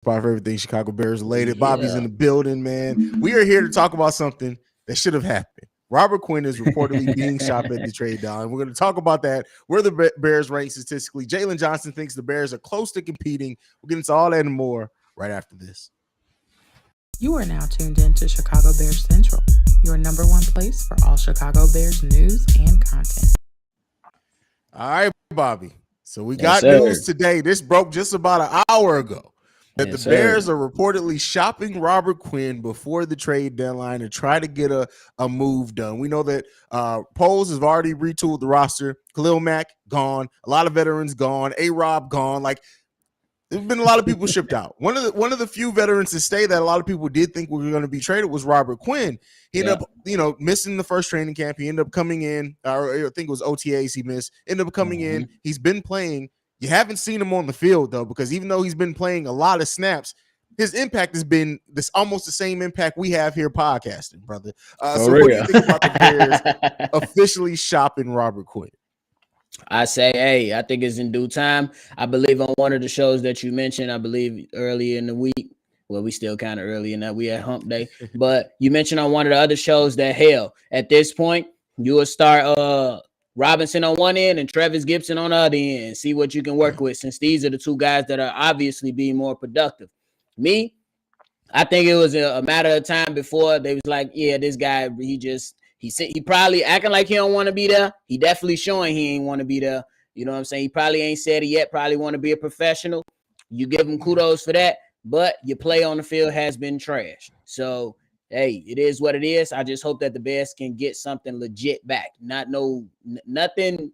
spot for everything Chicago Bears related. Bobby's in Yeah. the building, man. We are here to talk about something that should have happened. Robert Quinn is reportedly being shopped at the trade deadline. We're going to talk about that, where the Bears rank statistically. Jalen Johnson thinks the Bears are close to competing. We'll get into all that and more right after this. You are now tuned in to Chicago Bears Central, your number one place for all Chicago Bears news and content. All right, Bobby. So we Yes, got sir. news today. This broke just about an hour ago that Yes, the Bears are reportedly shopping Robert Quinn before the trade deadline to try to get a move done. We know that Poles has already retooled the roster. Khalil Mack gone. A lot of veterans gone. A-Rob gone. Like, there's been a lot of people shipped out. One of the few veterans to stay that a lot of people did think were going to be traded was Robert Quinn. He ended up, missing the first training camp. He ended up coming in, or I think it was OTAs he missed. Ended up coming in. He's been playing. You haven't seen him on the field though, because even though he's been playing a lot of snaps, his impact has been this almost the same impact we have here podcasting, brother. So what do you think about the Bears officially shopping Robert Quinn? I say, hey, I think it's in due time. I believe on one of the shows that you mentioned, I believe early in the week. Well, we still kind of early in that we had hump day, but you mentioned on one of the other shows that hell, at this point, you will start Robinson on one end and Travis Gibson on the other end and see what you can work with, since these are the two guys that are obviously being more productive. Me, I think it was a matter of time before they was like, yeah, this guy, he probably acting like he don't want to be there. He definitely showing he ain't want to be there. You know what I'm saying? He probably ain't said it yet, probably want to be a professional. You give him kudos for that, but your play on the field has been trash. So, hey, it is what it is. I just hope that the Bears can get something legit back. Nothing,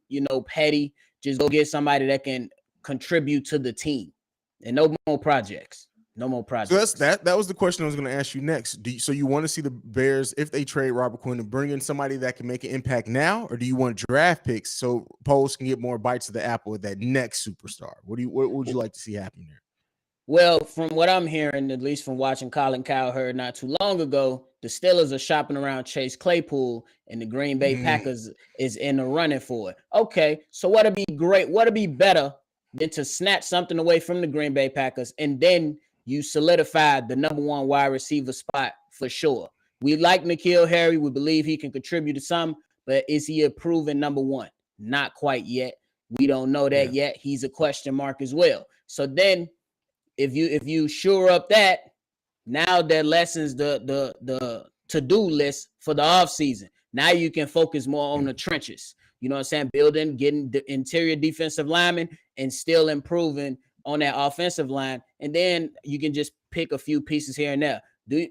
petty. Just go get somebody that can contribute to the team. And no more projects. No more projects. So that was the question I was going to ask you next. So you want to see the Bears, if they trade Robert Quinn, to bring in somebody that can make an impact now, or do you want draft picks so Poles can get more bites of the apple with that next superstar? What would you like to see happen there? Well, from what I'm hearing, at least from watching Colin Cowherd not too long ago, the Steelers are shopping around Chase Claypool, and the Green Bay Packers is in the running for it. Okay, so what'd be great? What'd be better than to snatch something away from the Green Bay Packers and then you solidified the number one wide receiver spot for sure. We like N'Keal Harry. We believe he can contribute to some, but is he a proven number one? Not quite yet. We don't know that yet. He's a question mark as well. So then if you shore up that, now that lessens the to-do list for the offseason. Now you can focus more on the trenches. You know what I'm saying? Building, getting the interior defensive linemen, and still improving on that offensive line, and then you can just pick a few pieces here and there.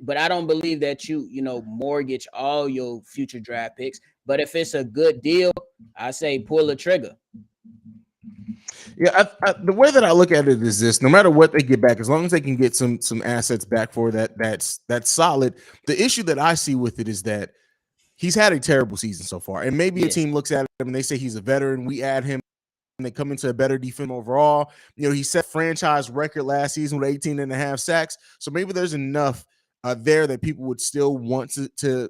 But I don't believe that you mortgage all your future draft picks. But if it's a good deal, I say pull the trigger. Yeah, the way that I look at it is this: no matter what they get back, as long as they can get some assets back for that's solid. The issue that I see with it is that he's had a terrible season so far, and maybe a team looks at him and they say he's a veteran. We add him. They come into a better defense overall. He set franchise record last season with 18 and a half sacks. So maybe there's enough there that people would still want to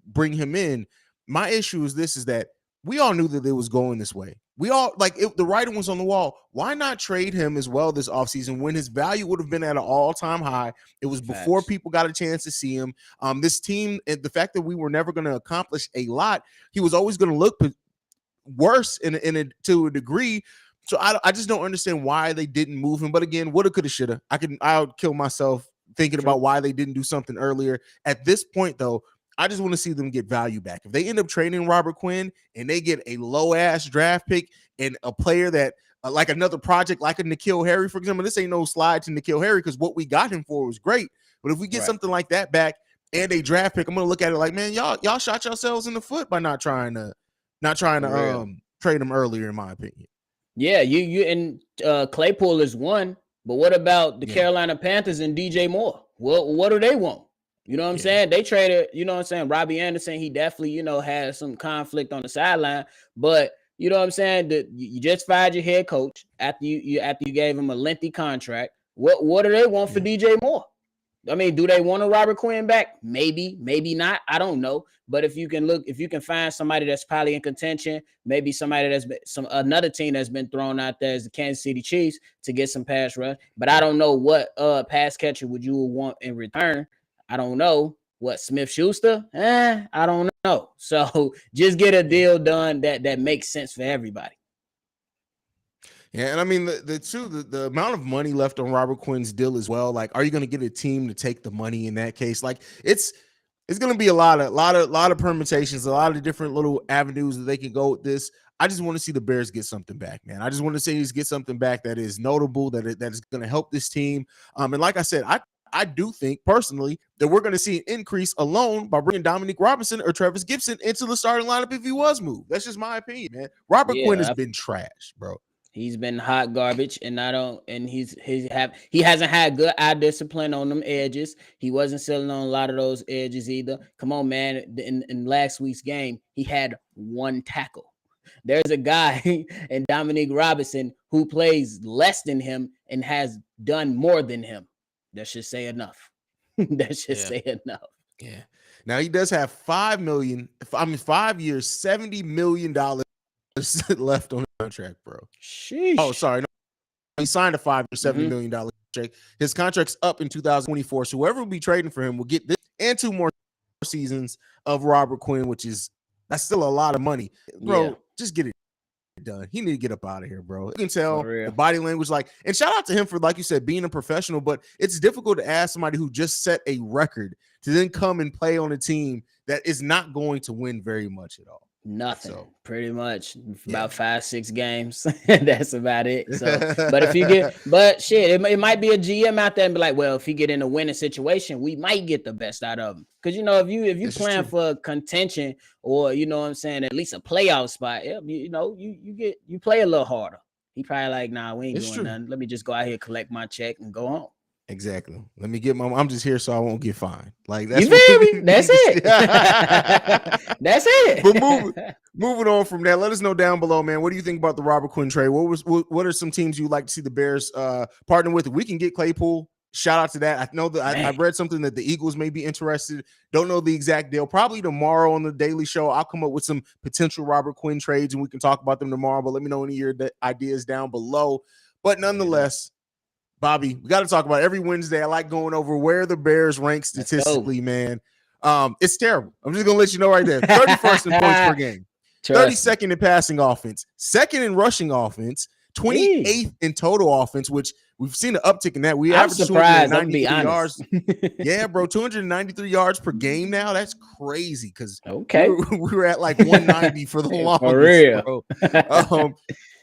bring him in. My issue is this: is that we all knew that it was going this way. We all the writing was on the wall. Why not trade him as well this offseason when his value would have been at an all-time high? It was before people got a chance to see him. This team, and the fact that we were never going to accomplish a lot, he was always going to look worse to a degree. So I just don't understand why they didn't move him. But again, woulda, coulda, shoulda. I would kill myself thinking about why they didn't do something earlier. At this point, though, I just want to see them get value back. If they end up trading Robert Quinn and they get a low-ass draft pick and a player that like another project, like a N'Keal Harry, for example, this ain't no slide to N'Keal Harry because what we got him for was great. But if we get something like that back and a draft pick, I'm gonna look at it like, man, y'all shot yourselves in the foot by not trying to trade him earlier, in my opinion. Yeah, you and Claypool is one, but what about the Carolina Panthers and DJ Moore? What do they want? You know what I'm saying? They traded, Robbie Anderson. He definitely, had some conflict on the sideline, but you know what I'm saying? You just fired your head coach after you gave him a lengthy contract. What do they want for DJ Moore? I mean, do they want a Robert Quinn back? Maybe, maybe not. I don't know. But if you can find somebody that's probably in contention, maybe somebody that's been another team that's been thrown out there is the Kansas City Chiefs to get some pass rush. But I don't know what pass catcher would you want in return. I don't know. What, Smith-Schuster? I don't know. So just get a deal done that makes sense for everybody. Yeah, and I mean the amount of money left on Robert Quinn's deal as well. Like, are you going to get a team to take the money in that case? Like, it's going to be a lot of permutations, a lot of different little avenues that they can go with this. I just want to see the Bears get something back, man. I just want to see us get something back that is notable, that is going to help this team. And like I said, I do think personally that we're going to see an increase alone by bringing Dominique Robinson or Travis Gibson into the starting lineup if he was moved. That's just my opinion, man. Robert Quinn has been trash, bro. He's been hot garbage, and he hasn't had good eye discipline on them edges. He wasn't selling on a lot of those edges either. Come on, man. In last week's game, he had one tackle. There's a guy in Dominique Robinson who plays less than him and has done more than him. That should say enough. Say enough. Yeah. Now he does have $5 years, $70 million left on the contract, bro. Sheesh. Oh, sorry. No, he signed a 5-year, $70 million contract. His contract's up in 2024. So whoever will be trading for him will get this and 2 more seasons of Robert Quinn, that's still a lot of money. Bro, just get it done. He need to get up out of here, bro. You can tell the body language, and shout out to him for, like you said, being a professional, but it's difficult to ask somebody who just set a record to then come and play on a team that is not going to win very much at all. Nothing, pretty much about 5-6 games. That's about it. So, but if you it might be a GM out there and be like, well, if he get in a winning situation, we might get the best out of him. Because if you plan for contention or at least a playoff spot, you play a little harder. He probably like, nah, we ain't doing nothing. Let me just go out here, collect my check, and go home. Exactly. Let me get I'm just here so I won't get fined. Like, that's you feel me? That's it. That's it. But moving on from that, let us know down below, man. What do you think about the Robert Quinn trade? What are some teams you'd like to see the Bears partner with? If we can get Claypool, shout out to that. I know that I've read something that the Eagles may be interested. Don't know the exact deal. Probably tomorrow on the Daily Show, I'll come up with some potential Robert Quinn trades and we can talk about them tomorrow. But let me know any of your ideas down below. But nonetheless, Bobby, we got to talk about it. Every Wednesday. I like going over where the Bears rank statistically, man. It's terrible. I'm just going to let you know right there. 31st in points per game, 32nd in passing offense, 2nd in rushing offense, 28th in total offense, which we've seen an uptick in that. We average 293 yards. Yeah, bro, 293 yards per game now. That's crazy because we were at like 190 for the longest. For real. Bro.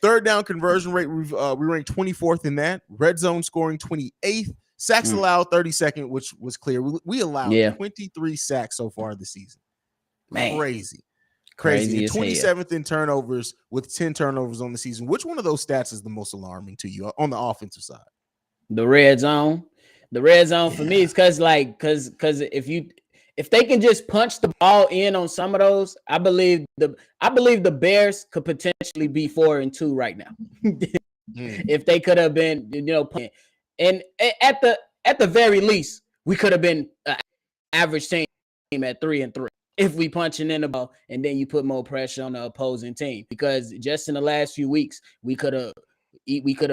Third down conversion rate, we ranked 24th in that. Red zone scoring 28th. Sacks allowed 32nd, which was clear. We allowed 23 sacks so far this season. Man. Crazy. And 27th in turnovers with 10 turnovers on the season. Which one of those stats is the most alarming to you on the offensive side? The red zone. The red zone for me is because if they can just punch the ball in on some of those, I believe the Bears could potentially be 4-2 right now. If they could have been, playing. And at the very least, we could have been an average team at 3-3 if we punching in the ball, and then you put more pressure on the opposing team. Because just in the last few weeks, we could have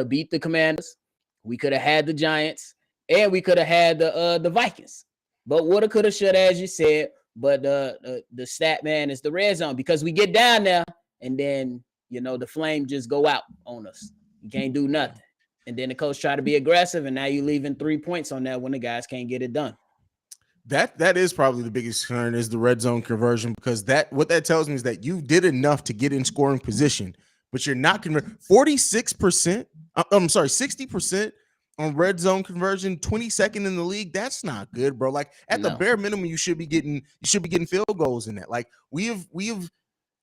beat the Commanders, we could have had the Giants, and we could have had the Vikings. But woulda, coulda, shoulda, as you said. But the stat, man, is the red zone, because we get down there and then, the flame just go out on us. You can't do nothing. And then the coach try to be aggressive, and now you're leaving 3 points on that when the guys can't get it done. That is probably the biggest concern, is the red zone conversion, because what that tells me is that you did enough to get in scoring position, but you're not converting. 46%. I'm sorry, 60%. On red zone conversion, 22nd in the league. That's not good, bro. Like, at the bare minimum, you should be getting field goals in that. Like, we have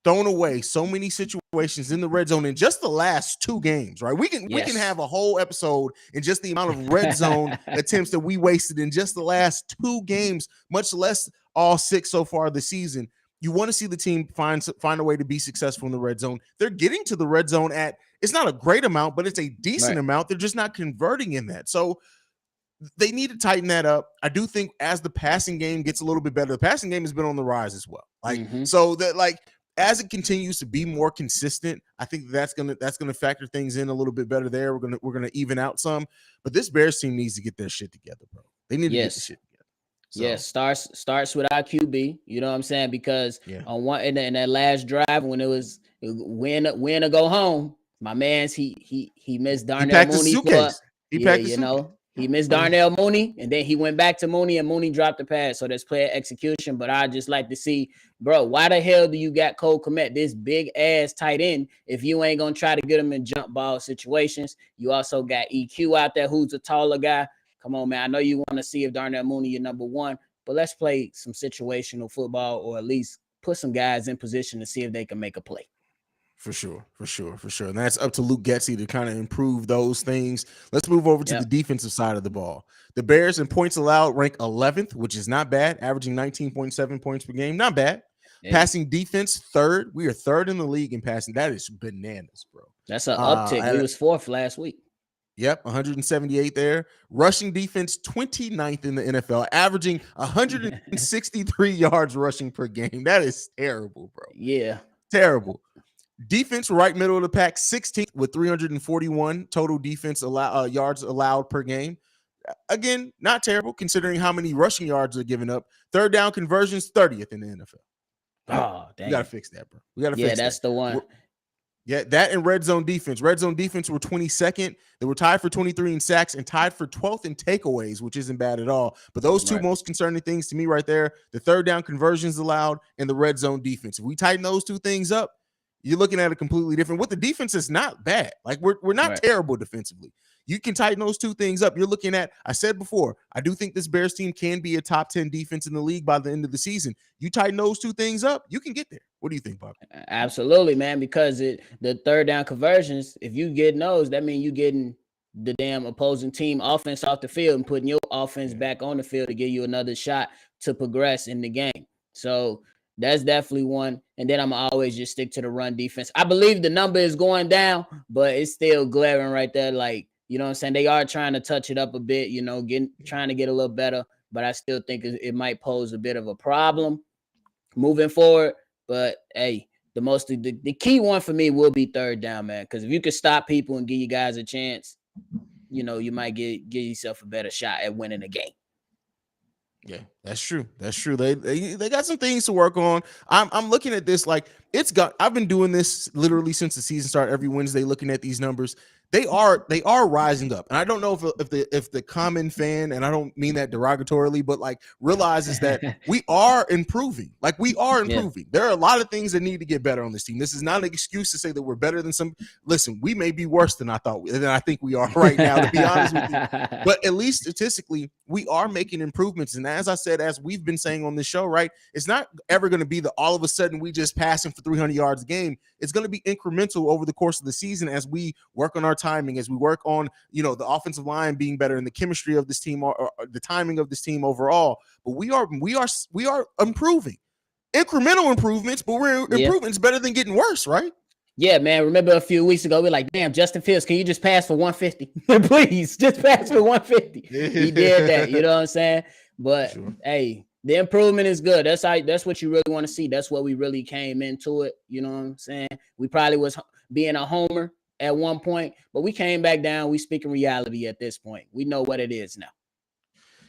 thrown away so many situations in the red zone in just the last 2 games, right? We can have a whole episode in just the amount of red zone attempts that we wasted in just the last 2 games, much less all 6 so far this season. You want to see the team find a way to be successful in the red zone. They're getting to the red zone it's not a great amount, but it's a decent amount. They're just not converting in that. So they need to tighten that up. I do think as the passing game gets a little bit better, the passing game has been on the rise as well. So that as it continues to be more consistent, I think that's gonna factor things in a little bit better there. We're gonna even out some, but this Bears team needs to get their shit together, bro. They need to get the shit together. So. Yes, starts with our QB. You know what I'm saying? Because on one in that last drive when it was win or go home, my man's he missed Darnell Mooney for he missed Darnell Mooney, and then he went back to Mooney, and Mooney dropped the pass. So there's player execution. But I just like to see, bro, why the hell do you got Cole Kmet, this big ass tight end, if you ain't gonna try to get him in jump ball situations? You also got EQ out there, who's a taller guy. Come on, man. I know you want to see if Darnell Mooney your number one, but let's play some situational football, or at least put some guys in position to see if they can make a play. For sure. And that's up to Luke Getsy to kind of improve those things. Let's move over to the defensive side of the ball. The Bears in points allowed rank 11th, which is not bad, averaging 19.7 points per game. Not bad. Yeah. Passing defense, third. We are third in the league in passing. That is bananas, bro. That's an uptick. We was fourth last week. Yep, 178 there. Rushing defense, 29th in the NFL, averaging 163 yards rushing per game. That is terrible, bro. Yeah. Terrible. Defense, right middle of the pack, 16th with 341 total defense yards allowed per game. Again, not terrible considering how many rushing yards are given up. Third down conversions, 30th in the NFL. Oh, dang. We got to fix that, bro. We got to fix that. Yeah, that's the one. Yeah, that and red zone defense. Red zone defense were 22nd. They were tied for 23 in sacks and tied for 12th in takeaways, which isn't bad at all. But those two most concerning things to me right there, the third down conversions allowed and the red zone defense. If we tighten those two things up, you're looking at a completely different. What the defense is not bad. Like we're not terrible defensively. You can tighten those two things up. You're looking at, I said before, I do think this Bears team can be a top 10 defense in the league by the end of the season. You tighten those two things up, you can get there. What do you think, Bob? Absolutely, man, because the third down conversions, if you get those, that means you getting the damn opposing team offense off the field and putting your offense back on the field to give you another shot to progress in the game. So that's definitely one. And then I'm always just stick to the run defense. I believe the number is going down, but it's still glaring right there. Like, you know what I'm saying? They are trying to touch it up a bit, you know, trying to get a little better, but I still think it might pose a bit of a problem moving forward. But hey, the key one for me will be third down, man. Because if you can stop people and give you guys a chance, you know, you might give yourself a better shot at winning a game. Yeah, that's true. They got some things to work on. I'm looking at this like I've been doing this literally since the season started. Every Wednesday, looking at these numbers. They are rising up, and I don't know if the common fan, and I don't mean that derogatorily, but like realizes that we are improving. Like we are improving. Yeah. There are a lot of things that need to get better on this team. This is not an excuse to say that we're better than some. Listen, we may be worse than I think we are right now, to be honest with you. But at least statistically, we are making improvements. And as I said, as we've been saying on this show, right, it's not ever going to be all of a sudden we just passing for 300 yards a game. It's going to be incremental over the course of the season as we work on our timing, as we work on, you know, the offensive line being better and the chemistry of this team or the timing of this team overall. But we are improving. Incremental improvements, but we're improving. It's better than getting worse, right? Yeah, man. Remember a few weeks ago, we were like, damn, Justin Fields, can you just pass for 150? Please, just pass for 150. He did that, you know what I'm saying? But hey, the improvement is good. That's what you really want to see. That's what we really came into it. You know what I'm saying? We probably was being a homer at one point, but we came back down. We speaking reality at this point. We know what it is now.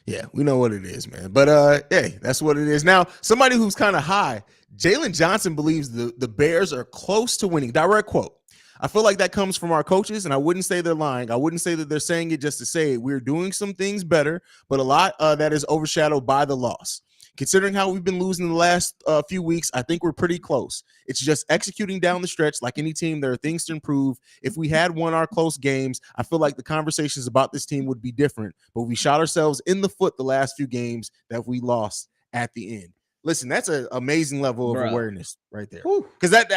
Yeah, we know what it is, man. But hey, that's what it is. Now, somebody who's kind of high, Jalen Johnson believes the Bears are close to winning. Direct quote. I feel like that comes from our coaches, and I wouldn't say they're lying. I wouldn't say that they're saying it just to say it. We're doing some things better, but a lot that is overshadowed by the loss. Considering how we've been losing the last few weeks, I think we're pretty close. It's just executing down the stretch. Like any team, there are things to improve. If we had won our close games, I feel like the conversations about this team would be different. But we shot ourselves in the foot the last few games that we lost at the end. Listen, that's an amazing level of awareness right there. Because that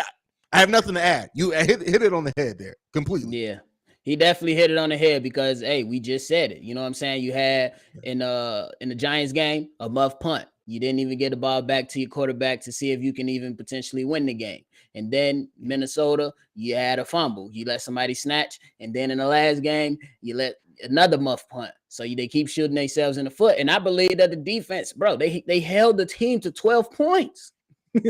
I have nothing to add. You hit it on the head there completely. Yeah. He definitely hit it on the head because, hey, we just said it. You know what I'm saying? You had in the Giants game a muff punt. You didn't even get the ball back to your quarterback to see if you can even potentially win the game. And then Minnesota, you had a fumble. You let somebody snatch. And then in the last game, you let another muff punt. So they keep shooting themselves in the foot. And I believe that the defense, bro, they held the team to 12 points.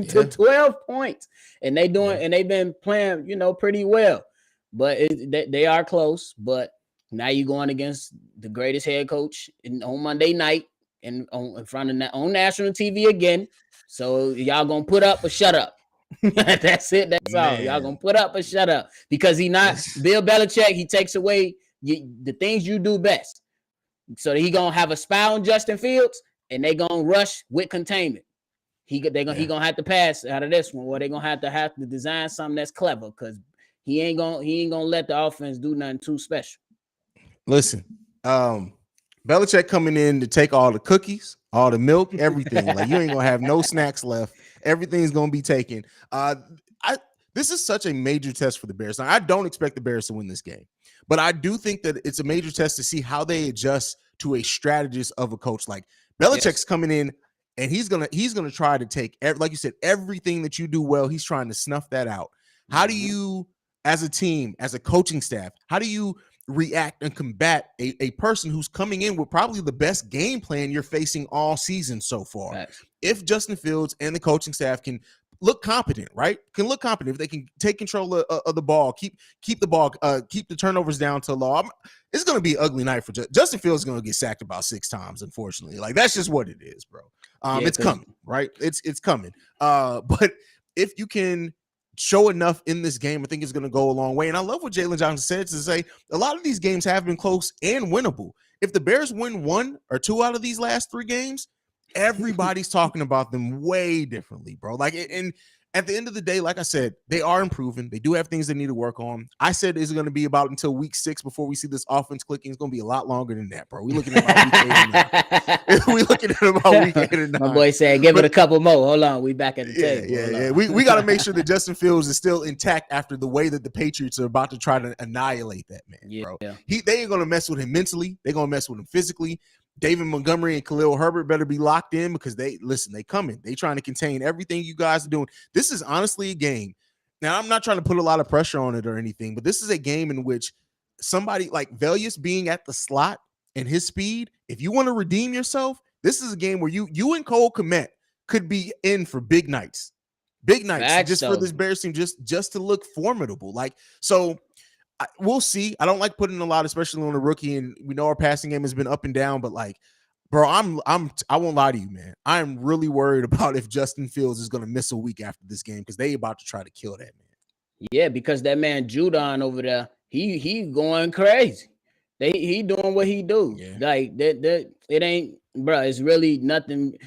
To 12 points. And they've been playing, pretty well. But they are close. But now you're going against the greatest head coach on Monday night and in front of on national TV again. So y'all gonna put up or shut up. That's it. That's all. Y'all gonna put up or shut up because Bill Belichick. He takes away the things you do best. So he gonna have a spy on Justin Fields, and they gonna rush with containment. He gonna have to pass out of this one, or they gonna have to design something that's clever because he ain't gonna let the offense do nothing too special. Listen, Belichick coming in to take all the cookies, all the milk, everything. Like you ain't gonna have no snacks left. Everything's gonna be taken. This is such a major test for the Bears. Now, I don't expect the Bears to win this game, but I do think that it's a major test to see how they adjust to a strategist of a coach. Like Belichick's coming in, and he's gonna try to take, like you said, everything that you do well. He's trying to snuff that out. How do you, as a team, as a coaching staff, how do you react and combat a person who's coming in with probably the best game plan you're facing all season so far? Right. If Justin Fields and the coaching staff can look competent, right? Can look competent, if they can take control of the ball, keep the ball, keep the turnovers down to low. It's going to be an ugly night for Justin Fields. Is going to get sacked about 6 times, unfortunately. Like that's just what it is, bro. It's coming, right? It's coming. But if you can show enough in this game, I think it's going to go a long way. And I love what Jalen Johnson said to say a lot of these games have been close and winnable. If the Bears win 1 or 2 out of these last 3 games, everybody's talking about them way differently, bro. Like, and at the end of the day, like I said, they are improving. They do have things they need to work on. I said it's going to be about until week 6 before we see this offense clicking. It's going to be a lot longer than that, bro. We're looking at about week 8 or 9. We're looking at about week 8 or 9. My boy said, give it a couple more. Hold on. We back at the table. Yeah. We got to make sure that Justin Fields is still intact after the way that the Patriots are about to try to annihilate that man, bro. Yeah. They ain't going to mess with him mentally. They're going to mess with him physically. David Montgomery and Khalil Herbert better be locked in because they coming. They trying to contain everything you guys are doing. This is honestly a game. Now, I'm not trying to put a lot of pressure on it or anything, but this is a game in which somebody like Velius being at the slot and his speed, if you want to redeem yourself, this is a game where you and Cole Kmet could be in for big nights. Big nights just for this Bears team, just to look formidable. Like, so we'll see. I don't like putting a lot, especially on a rookie, and we know our passing game has been up and down, but like, bro, I won't lie to you, man. I'm really worried about if Justin Fields is going to miss a week after this game because they about to try to kill that man. Yeah, because that man Judon over there, he going crazy. He doing what he do. Yeah. Like that it ain't, bro. It's really nothing.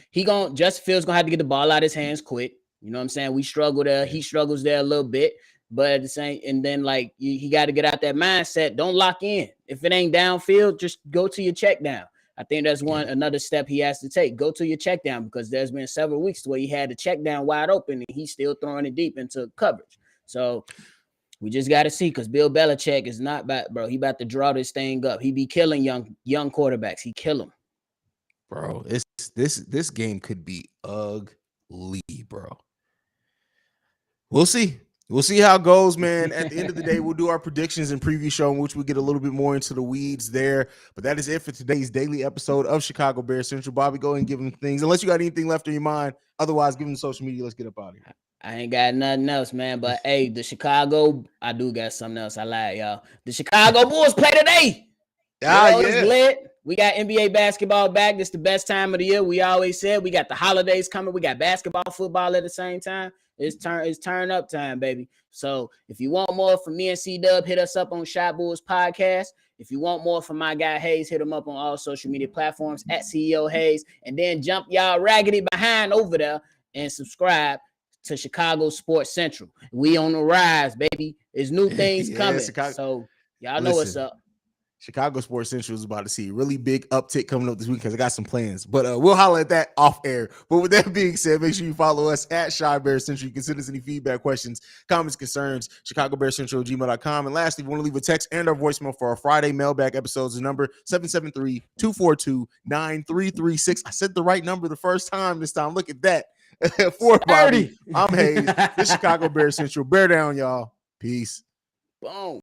Justin Fields gonna have to get the ball out of his hands quick. You know what I'm saying? We struggle there. He struggles there a little bit. But at the same, and then like he got to get out that mindset. Don't lock in. If it ain't downfield, just go to your check down. I think that's another step he has to take. Go to your check down because there's been several weeks where he had the check down wide open and he's still throwing it deep into coverage. So we just got to see because Bill Belichick is not bad, bro. He about to draw this thing up. He be killing young quarterbacks. He kill them, bro. This game could be ugly, bro. We'll see. We'll see how it goes, man. At the end of the day, we'll do our predictions and preview show in which we get a little bit more into the weeds there. But that is it for today's daily episode of Chicago Bears Central. Bobby, go ahead and give them things. Unless you got anything left on your mind. Otherwise, give them social media. Let's get up out of here. I ain't got nothing else, man. But, hey, I do got something else. I lied, y'all. The Chicago Bulls play today. It's lit. We got NBA basketball back. This is the best time of the year. We always said we got the holidays coming. We got basketball, football at the same time. It's turn up time, baby. So if you want more from me and C-Dub, hit us up on Shot Bulls Podcast. If you want more from my guy Haize, hit him up on all social media platforms at CEO Haize. And then jump y'all raggedy behind over there and subscribe to Chicago Sports Central. We on the rise, baby. There's new things coming. So y'all know what's up. Chicago Sports Central is about to see a really big uptick coming up this week because I got some plans. But we'll holler at that off air. But with that being said, make sure you follow us at Shy Bear Central. You can send us any feedback, questions, comments, concerns, ChicagoBearCentral@gmail.com. And lastly, if you want to leave a text and our voicemail for our Friday mailbag episodes, the number 773-242-9336. I said the right number the first time this time. Look at that. For Bobby, I'm Haize. This Chicago Bear Central. Bear down, y'all. Peace. Boom.